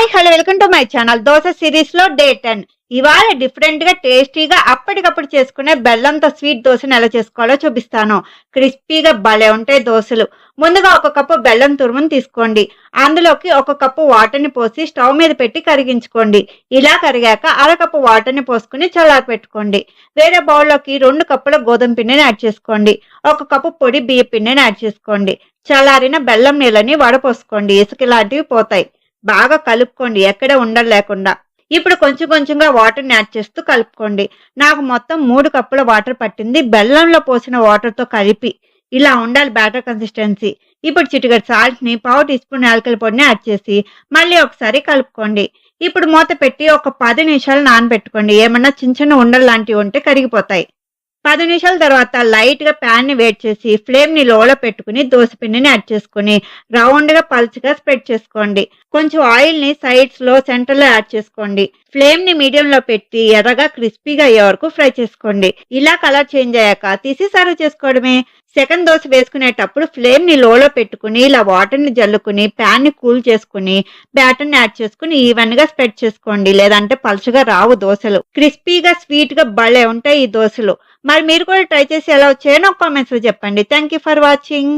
Hi hello welcome to my channel. Dosa series లో day 10. ఇవాళ different గా టేస్టీగా అప్పటికప్పుడు చేసుకునే బెల్లంతో స్వీట్ దోశను ఎలా చేసుకోవాలో చూపిస్తాను. క్రిస్పీగా భలే ఉంటాయి దోశలు. ముందుగా ఒక కప్పు బెల్లం తురుమును తీసుకోండి. అందులోకి ఒక కప్పు వాటర్ ని పోసి స్టవ్ మీద పెట్టి కరిగించుకోండి. ఇలా కరిగాక అరకప్పు వాటర్ ని పోసుకుని చల్లారి పెట్టుకోండి. వేరే బౌల్లోకి 2 కప్పుల గోధుమ పిండిని యాడ్ చేసుకోండి. ఒక కప్పు పొడి బియ్య పిండిని యాడ్ చేసుకోండి. చల్లారిన బెల్లం నీళ్ళని వడపోసుకోండి. ఇసుక లాంటివి పోతాయి. బాగా కలుపుకోండి, ఎక్కడ ఉండలు లేకుండా. ఇప్పుడు కొంచెం కొంచెంగా వాటర్ని యాడ్ చేస్తూ కలుపుకోండి. నాకు మొత్తం 3 కప్పుల వాటర్ పట్టింది బెల్లంలో పోసిన వాటర్తో కలిపి. ఇలా ఉండాలి బ్యాటర్ కన్సిస్టెన్సీ. ఇప్పుడు చిటికెడు సాల్ట్ ని, పావు టీ స్పూన్ యాలకుల పొడిని యాడ్ చేసి మళ్ళీ ఒకసారి కలుపుకోండి. ఇప్పుడు మూత పెట్టి ఒక 10 నిమిషాలు నానబెట్టుకోండి. ఏమన్నా చిన్న చిన్న ఉండలు లాంటివి ఉంటే కరిగిపోతాయి. 10 నిమిషాల తర్వాత లైట్ గా ప్యాన్ ని వేడి చేసి ఫ్లేమ్ ని లోలో పెట్టుకుని దోశ పిండిని యాడ్ చేసుకుని రౌండ్ గా పల్చగా స్ప్రెడ్ చేసుకోండి. కొంచెం ఆయిల్ ని సైడ్స్ లో సెంటర్ లో యాడ్ చేసుకోండి. ఫ్లేమ్ ని మీడియం లో పెట్టి ఎర్రగా క్రిస్పీగా అయ్యే వరకు ఫ్రై చేసుకోండి. ఇలా కలర్ చేంజ్ అయ్యాక తీసి సర్వ్ చేసుకోవడమే. సెకండ్ దోశ వేసుకునేటప్పుడు ఫ్లేమ్ ని లోలో పెట్టుకుని ఇలా వాటర్ ని జల్లుకుని ప్యాన్ ని కూల్ చేసుకుని బ్యాటర్ ని యాడ్ చేసుకుని ఈవెన్ గా స్ప్రెడ్ చేసుకోండి. లేదంటే పలుచగా రావు దోశలు. క్రిస్పీగా స్వీట్ గా భలే ఉంటాయి ఈ దోశలు. మరి మీరు కూడా ట్రై చేసి ఎలా వచ్చాయో నాకు కామెంట్స్ లో చెప్పండి. Thank you for watching.